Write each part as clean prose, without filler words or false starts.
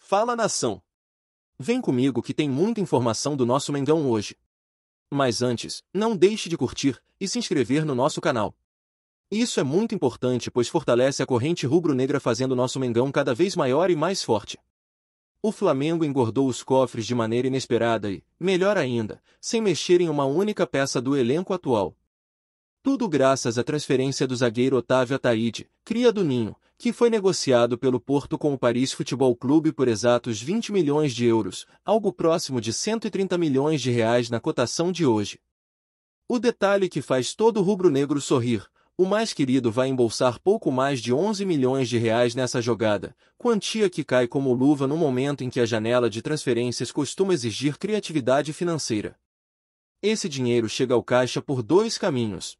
Fala, nação! Vem comigo que tem muita informação do nosso Mengão hoje. Mas antes, não deixe de curtir e se inscrever no nosso canal. Isso é muito importante pois fortalece a corrente rubro-negra fazendo nosso Mengão cada vez maior e mais forte. O Flamengo engordou os cofres de maneira inesperada e, melhor ainda, sem mexer em uma única peça do elenco atual. Tudo graças à transferência do zagueiro Otávio Ataíde, cria do Ninho, que foi negociado pelo Porto com o Paris Futebol Clube por exatos 20 milhões de euros, algo próximo de 130 milhões de reais na cotação de hoje. O detalhe que faz todo rubro-negro sorrir: o mais querido vai embolsar pouco mais de 11 milhões de reais nessa jogada, quantia que cai como luva no momento em que a janela de transferências costuma exigir criatividade financeira. Esse dinheiro chega ao caixa por dois caminhos.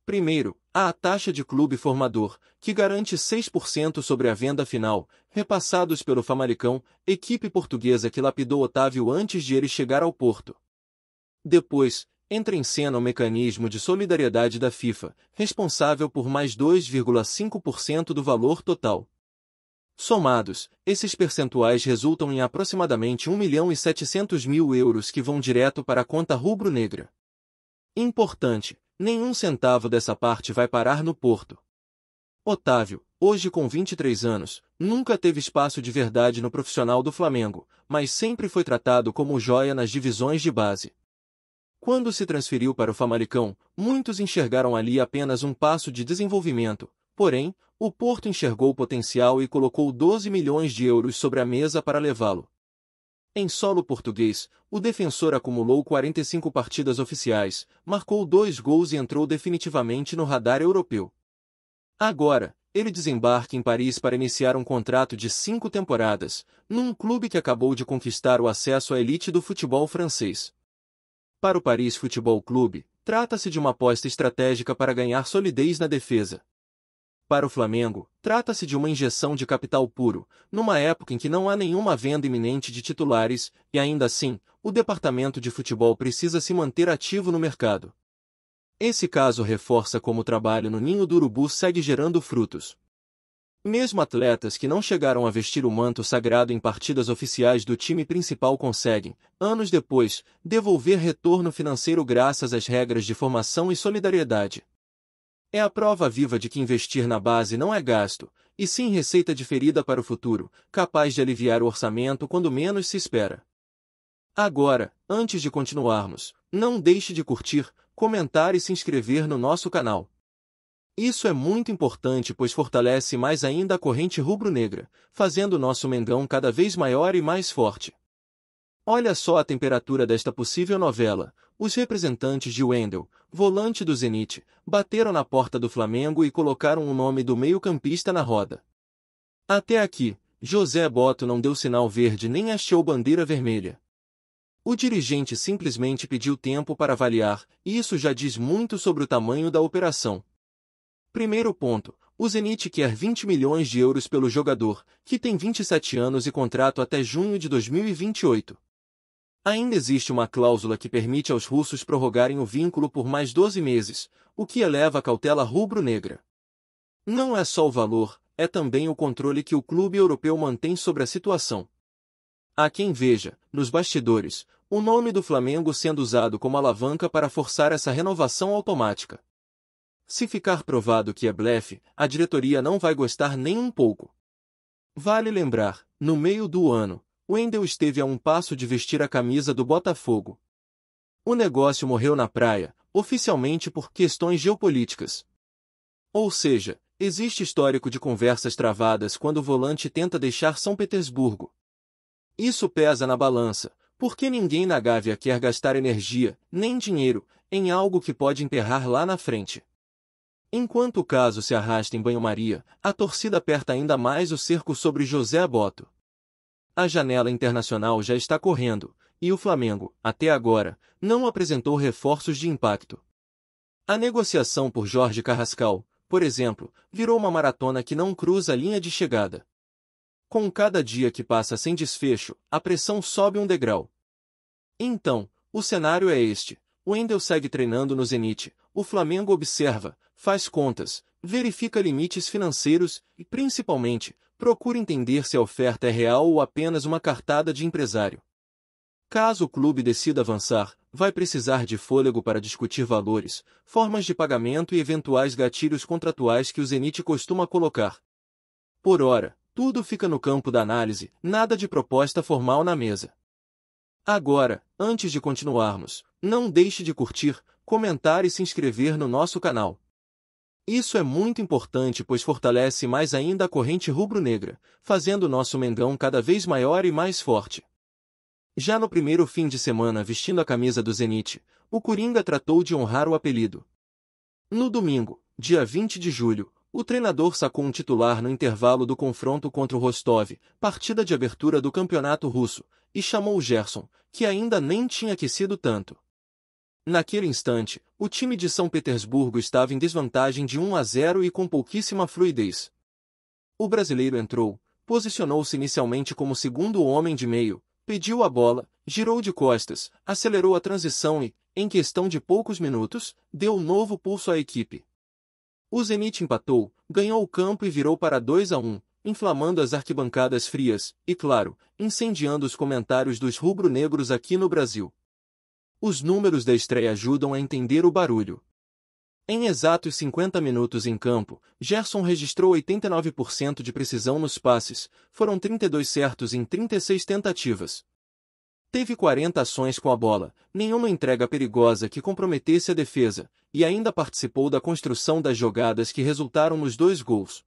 Primeiro, há a taxa de clube formador, que garante 6% sobre a venda final, repassados pelo Famalicão, equipe portuguesa que lapidou Otávio antes de ele chegar ao Porto. Depois, entra em cena o mecanismo de solidariedade da FIFA, responsável por mais 2,5% do valor total. Somados, esses percentuais resultam em aproximadamente 1.700.000 euros que vão direto para a conta rubro-negra. Importante, nenhum centavo dessa parte vai parar no Porto. Otávio, hoje com 23 anos, nunca teve espaço de verdade no profissional do Flamengo, mas sempre foi tratado como joia nas divisões de base. Quando se transferiu para o Famalicão, muitos enxergaram ali apenas um passo de desenvolvimento, porém, o Porto enxergou o potencial e colocou 12 milhões de euros sobre a mesa para levá-lo. Em solo português, o defensor acumulou 45 partidas oficiais, marcou 2 gols e entrou definitivamente no radar europeu. Agora, ele desembarca em Paris para iniciar um contrato de 5 temporadas, num clube que acabou de conquistar o acesso à elite do futebol francês. Para o Paris Futebol Clube, trata-se de uma aposta estratégica para ganhar solidez na defesa. Para o Flamengo, trata-se de uma injeção de capital puro, numa época em que não há nenhuma venda iminente de titulares, e ainda assim, o departamento de futebol precisa se manter ativo no mercado. Esse caso reforça como o trabalho no Ninho do Urubu segue gerando frutos. Mesmo atletas que não chegaram a vestir o manto sagrado em partidas oficiais do time principal conseguem, anos depois, devolver retorno financeiro graças às regras de formação e solidariedade. É a prova viva de que investir na base não é gasto, e sim receita diferida para o futuro, capaz de aliviar o orçamento quando menos se espera. Agora, antes de continuarmos, não deixe de curtir, comentar e se inscrever no nosso canal. Isso é muito importante pois fortalece mais ainda a corrente rubro-negra, fazendo nosso Mengão cada vez maior e mais forte. Olha só a temperatura desta possível novela. Os representantes de Wendel, volante do Zenit, bateram na porta do Flamengo e colocaram o nome do meio-campista na roda. Até aqui, José Boto não deu sinal verde nem hasteou bandeira vermelha. O dirigente simplesmente pediu tempo para avaliar, e isso já diz muito sobre o tamanho da operação. Primeiro ponto, o Zenit quer 20 milhões de euros pelo jogador, que tem 27 anos e contrato até junho de 2028. Ainda existe uma cláusula que permite aos russos prorrogarem o vínculo por mais 12 meses, o que eleva a cautela rubro-negra. Não é só o valor, é também o controle que o clube europeu mantém sobre a situação. Há quem veja, nos bastidores, o nome do Flamengo sendo usado como alavanca para forçar essa renovação automática. Se ficar provado que é blefe, a diretoria não vai gostar nem um pouco. Vale lembrar, no meio do ano, Wendel esteve a um passo de vestir a camisa do Botafogo. O negócio morreu na praia, oficialmente por questões geopolíticas. Ou seja, existe histórico de conversas travadas quando o volante tenta deixar São Petersburgo. Isso pesa na balança, porque ninguém na Gávea quer gastar energia, nem dinheiro, em algo que pode emperrar lá na frente. Enquanto o caso se arrasta em banho-maria, a torcida aperta ainda mais o cerco sobre José Boto. A janela internacional já está correndo, e o Flamengo, até agora, não apresentou reforços de impacto. A negociação por Jorge Carrascal, por exemplo, virou uma maratona que não cruza a linha de chegada. Com cada dia que passa sem desfecho, a pressão sobe um degrau. Então, o cenário é este: Wendel segue treinando no Zenit, o Flamengo observa, faz contas, verifica limites financeiros e, principalmente, procure entender se a oferta é real ou apenas uma cartada de empresário. Caso o clube decida avançar, vai precisar de fôlego para discutir valores, formas de pagamento e eventuais gatilhos contratuais que o Zenit costuma colocar. Por ora, tudo fica no campo da análise, nada de proposta formal na mesa. Agora, antes de continuarmos, não deixe de curtir, comentar e se inscrever no nosso canal. Isso é muito importante pois fortalece mais ainda a corrente rubro-negra, fazendo nosso Mengão cada vez maior e mais forte. Já no primeiro fim de semana vestindo a camisa do Zenit, o Coringa tratou de honrar o apelido. No domingo, dia 20 de julho, o treinador sacou um titular no intervalo do confronto contra o Rostov, partida de abertura do campeonato russo, e chamou o Gerson, que ainda nem tinha aquecido tanto. Naquele instante, o time de São Petersburgo estava em desvantagem de 1-0 e com pouquíssima fluidez. O brasileiro entrou, posicionou-se inicialmente como segundo homem de meio, pediu a bola, girou de costas, acelerou a transição e, em questão de poucos minutos, deu novo pulso à equipe. O Zenit empatou, ganhou o campo e virou para 2-1, inflamando as arquibancadas frias e, claro, incendiando os comentários dos rubro-negros aqui no Brasil. Os números da estreia ajudam a entender o barulho. Em exatos 50 minutos em campo, Gerson registrou 89% de precisão nos passes, foram 32 certos em 36 tentativas. Teve 40 ações com a bola, nenhuma entrega perigosa que comprometesse a defesa, e ainda participou da construção das jogadas que resultaram nos 2 gols.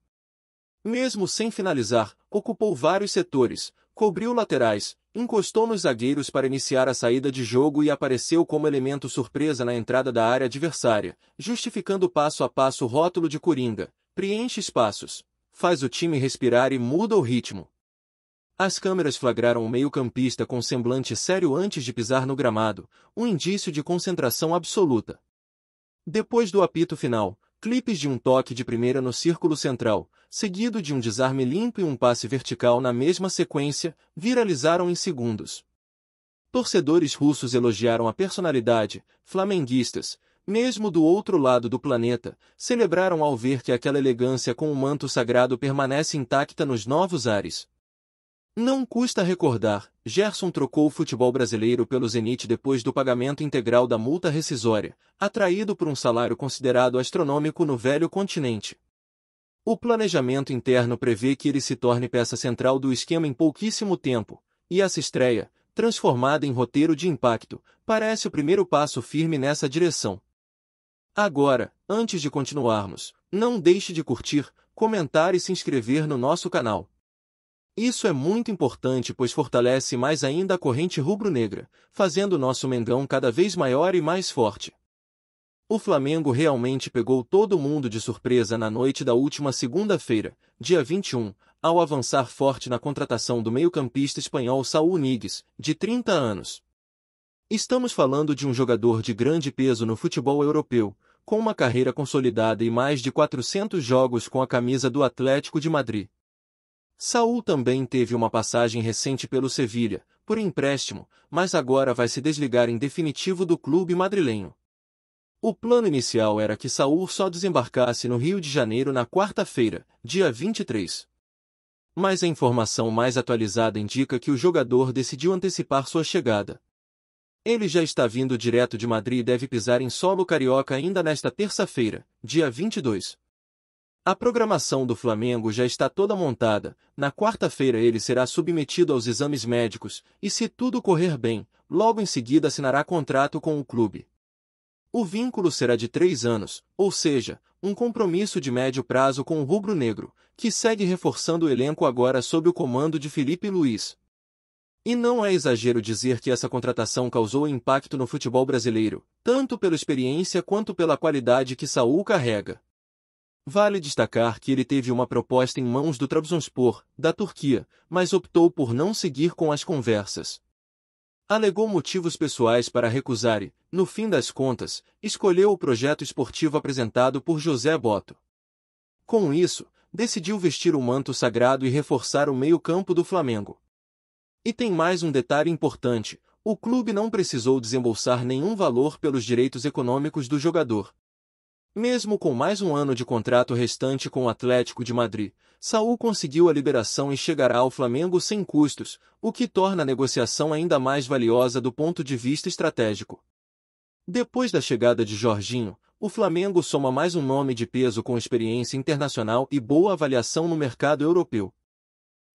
Mesmo sem finalizar, ocupou vários setores, cobriu laterais, encostou nos zagueiros para iniciar a saída de jogo e apareceu como elemento surpresa na entrada da área adversária, justificando passo a passo o rótulo de Coringa, preenche espaços, faz o time respirar e muda o ritmo. As câmeras flagraram o meio-campista com semblante sério antes de pisar no gramado, um indício de concentração absoluta. Depois do apito final, clipes de um toque de primeira no círculo central, seguido de um desarme limpo e um passe vertical na mesma sequência, viralizaram em segundos. Torcedores russos elogiaram a personalidade, flamenguistas, mesmo do outro lado do planeta, celebraram ao ver que aquela elegância com o manto sagrado permanece intacta nos novos ares. Não custa recordar, Gerson trocou o futebol brasileiro pelo Zenit depois do pagamento integral da multa rescisória, atraído por um salário considerado astronômico no velho continente. O planejamento interno prevê que ele se torne peça central do esquema em pouquíssimo tempo, e essa estreia, transformada em roteiro de impacto, parece o primeiro passo firme nessa direção. Agora, antes de continuarmos, não deixe de curtir, comentar e se inscrever no nosso canal. Isso é muito importante pois fortalece mais ainda a corrente rubro-negra, fazendo nosso Mengão cada vez maior e mais forte. O Flamengo realmente pegou todo mundo de surpresa na noite da última segunda-feira, dia 21, ao avançar forte na contratação do meio-campista espanhol Saúl Ñíguez, de 30 anos. Estamos falando de um jogador de grande peso no futebol europeu, com uma carreira consolidada e mais de 400 jogos com a camisa do Atlético de Madrid. Saúl também teve uma passagem recente pelo Sevilha, por empréstimo, mas agora vai se desligar em definitivo do clube madrilenho. O plano inicial era que Saúl só desembarcasse no Rio de Janeiro na quarta-feira, dia 23. Mas a informação mais atualizada indica que o jogador decidiu antecipar sua chegada. Ele já está vindo direto de Madrid e deve pisar em solo carioca ainda nesta terça-feira, dia 22. A programação do Flamengo já está toda montada, na quarta-feira ele será submetido aos exames médicos, e se tudo correr bem, logo em seguida assinará contrato com o clube. O vínculo será de 3 anos, ou seja, um compromisso de médio prazo com o rubro-negro, que segue reforçando o elenco agora sob o comando de Felipe Luiz. E não é exagero dizer que essa contratação causou impacto no futebol brasileiro, tanto pela experiência quanto pela qualidade que Saúl carrega. Vale destacar que ele teve uma proposta em mãos do Trabzonspor, da Turquia, mas optou por não seguir com as conversas. Alegou motivos pessoais para recusar e, no fim das contas, escolheu o projeto esportivo apresentado por José Botto. Com isso, decidiu vestir o manto sagrado e reforçar o meio-campo do Flamengo. E tem mais um detalhe importante, o clube não precisou desembolsar nenhum valor pelos direitos econômicos do jogador. Mesmo com mais um ano de contrato restante com o Atlético de Madrid, Saúl conseguiu a liberação e chegará ao Flamengo sem custos, o que torna a negociação ainda mais valiosa do ponto de vista estratégico. Depois da chegada de Jorginho, o Flamengo soma mais um nome de peso com experiência internacional e boa avaliação no mercado europeu.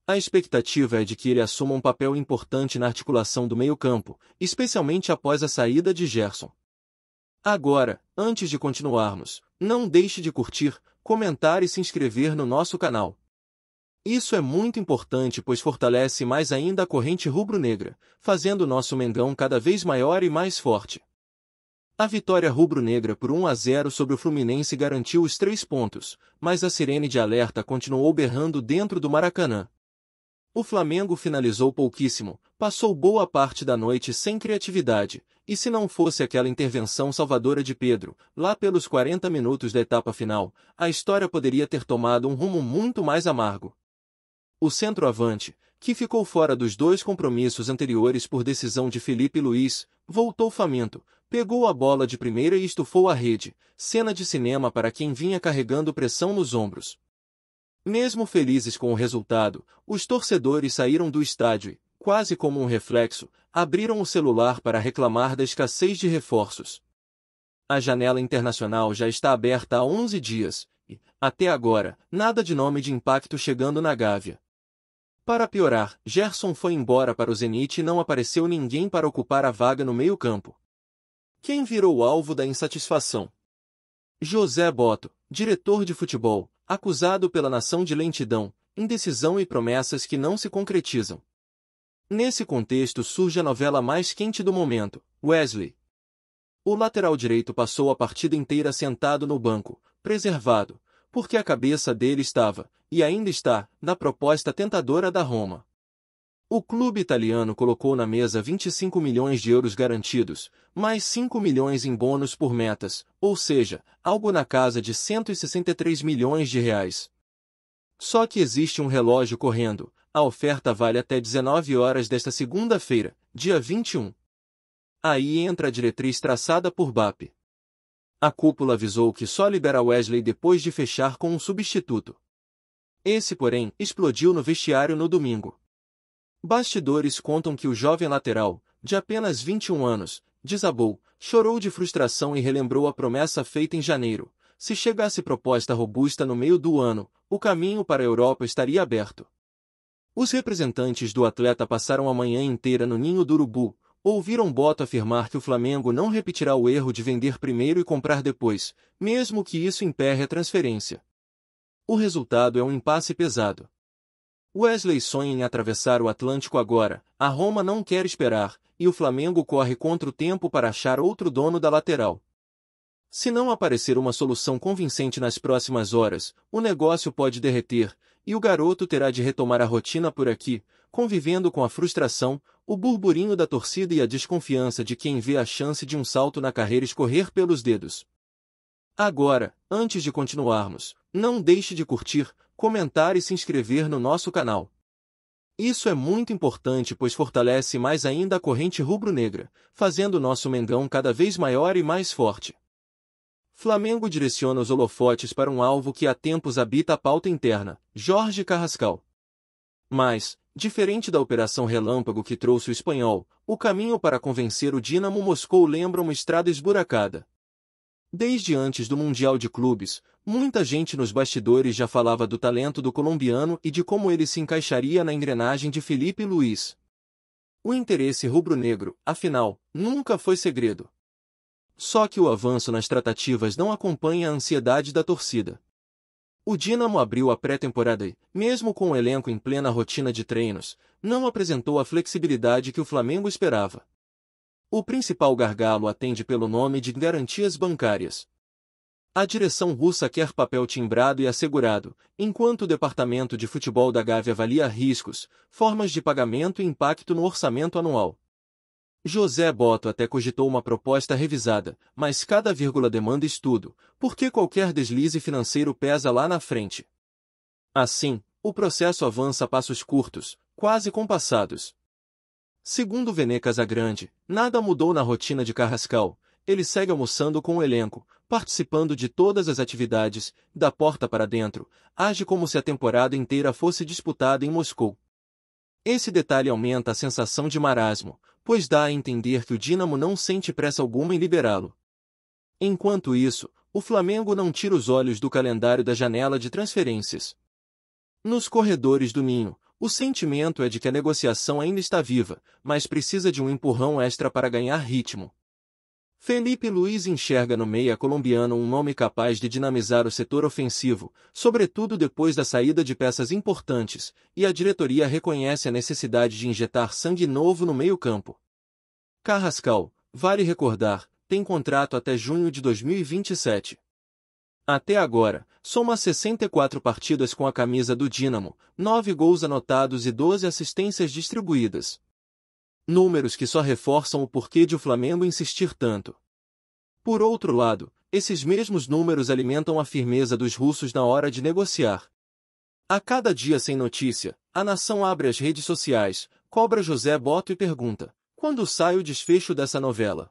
A expectativa é de que ele assuma um papel importante na articulação do meio-campo, especialmente após a saída de Gerson. Agora, antes de continuarmos, não deixe de curtir, comentar e se inscrever no nosso canal. Isso é muito importante pois fortalece mais ainda a corrente rubro-negra, fazendo nosso Mengão cada vez maior e mais forte. A vitória rubro-negra por 1-0 sobre o Fluminense garantiu os 3 pontos, mas a sirene de alerta continuou berrando dentro do Maracanã. O Flamengo finalizou pouquíssimo, passou boa parte da noite sem criatividade, e se não fosse aquela intervenção salvadora de Pedro, lá pelos 40 minutos da etapa final, a história poderia ter tomado um rumo muito mais amargo. O centroavante, que ficou fora dos 2 compromissos anteriores por decisão de Felipe Luiz, voltou faminto, pegou a bola de primeira e estufou a rede, cena de cinema para quem vinha carregando pressão nos ombros. Mesmo felizes com o resultado, os torcedores saíram do estádio e, quase como um reflexo, abriram o celular para reclamar da escassez de reforços. A janela internacional já está aberta há 11 dias, e, até agora, nada de nome de impacto chegando na Gávea. Para piorar, Gerson foi embora para o Zenit e não apareceu ninguém para ocupar a vaga no meio-campo. Quem virou alvo da insatisfação? José Botto, diretor de futebol, acusado pela nação de lentidão, indecisão e promessas que não se concretizam. Nesse contexto surge a novela mais quente do momento, Wesley. O lateral direito passou a partida inteira sentado no banco, preservado, porque a cabeça dele estava, e ainda está, na proposta tentadora da Roma. O clube italiano colocou na mesa 25 milhões de euros garantidos, mais 5 milhões em bônus por metas, ou seja, algo na casa de 163 milhões de reais. Só que existe um relógio correndo, a oferta vale até 19 horas desta segunda-feira, dia 21. Aí entra a diretriz traçada por BAP. A cúpula avisou que só libera Wesley depois de fechar com um substituto. Esse, porém, explodiu no vestiário no domingo. Bastidores contam que o jovem lateral, de apenas 21 anos, desabou, chorou de frustração e relembrou a promessa feita em janeiro. Se chegasse proposta robusta no meio do ano, o caminho para a Europa estaria aberto. Os representantes do atleta passaram a manhã inteira no ninho do urubu, ouviram Botto afirmar que o Flamengo não repetirá o erro de vender primeiro e comprar depois, mesmo que isso emperre a transferência. O resultado é um impasse pesado. Wesley sonha em atravessar o Atlântico agora, a Roma não quer esperar, e o Flamengo corre contra o tempo para achar outro dono da lateral. Se não aparecer uma solução convincente nas próximas horas, o negócio pode derreter, e o garoto terá de retomar a rotina por aqui, convivendo com a frustração, o burburinho da torcida e a desconfiança de quem vê a chance de um salto na carreira escorrer pelos dedos. Agora, antes de continuarmos, não deixe de curtir, comentar e se inscrever no nosso canal. Isso é muito importante pois fortalece mais ainda a corrente rubro-negra, fazendo nosso Mengão cada vez maior e mais forte. Flamengo direciona os holofotes para um alvo que há tempos habita a pauta interna, Jorge Carrascal. Mas, diferente da Operação Relâmpago que trouxe o espanhol, o caminho para convencer o Dínamo Moscou lembra uma estrada esburacada. Desde antes do Mundial de Clubes, muita gente nos bastidores já falava do talento do colombiano e de como ele se encaixaria na engrenagem de Felipe Luiz. O interesse rubro-negro, afinal, nunca foi segredo. Só que o avanço nas tratativas não acompanha a ansiedade da torcida. O Dínamo abriu a pré-temporada e, mesmo com o elenco em plena rotina de treinos, não apresentou a flexibilidade que o Flamengo esperava. O principal gargalo atende pelo nome de garantias bancárias. A direção russa quer papel timbrado e assegurado, enquanto o departamento de futebol da Gávea avalia riscos, formas de pagamento e impacto no orçamento anual. José Botto até cogitou uma proposta revisada, mas cada vírgula demanda estudo, porque qualquer deslize financeiro pesa lá na frente. Assim, o processo avança a passos curtos, quase compassados. Segundo Vene Casagrande, nada mudou na rotina de Carrascal, ele segue almoçando com o elenco, participando de todas as atividades, da porta para dentro, age como se a temporada inteira fosse disputada em Moscou. Esse detalhe aumenta a sensação de marasmo, pois dá a entender que o Dínamo não sente pressa alguma em liberá-lo. Enquanto isso, o Flamengo não tira os olhos do calendário da janela de transferências. Nos corredores do Ninho, o sentimento é de que a negociação ainda está viva, mas precisa de um empurrão extra para ganhar ritmo. Felipe Luiz enxerga no meia colombiano um nome capaz de dinamizar o setor ofensivo, sobretudo depois da saída de peças importantes, e a diretoria reconhece a necessidade de injetar sangue novo no meio-campo. Carrascal, vale recordar, tem contrato até junho de 2027. Até agora, soma 64 partidas com a camisa do Dínamo, 9 gols anotados e 12 assistências distribuídas. Números que só reforçam o porquê de o Flamengo insistir tanto. Por outro lado, esses mesmos números alimentam a firmeza dos russos na hora de negociar. A cada dia sem notícia, a nação abre as redes sociais, cobra José Boto e pergunta: quando sai o desfecho dessa novela?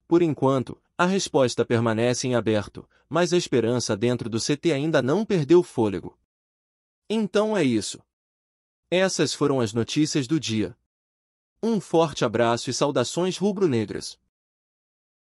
Por enquanto, a resposta permanece em aberto, mas a esperança dentro do CT ainda não perdeu fôlego. Então é isso. Essas foram as notícias do dia. Um forte abraço e saudações rubro-negras.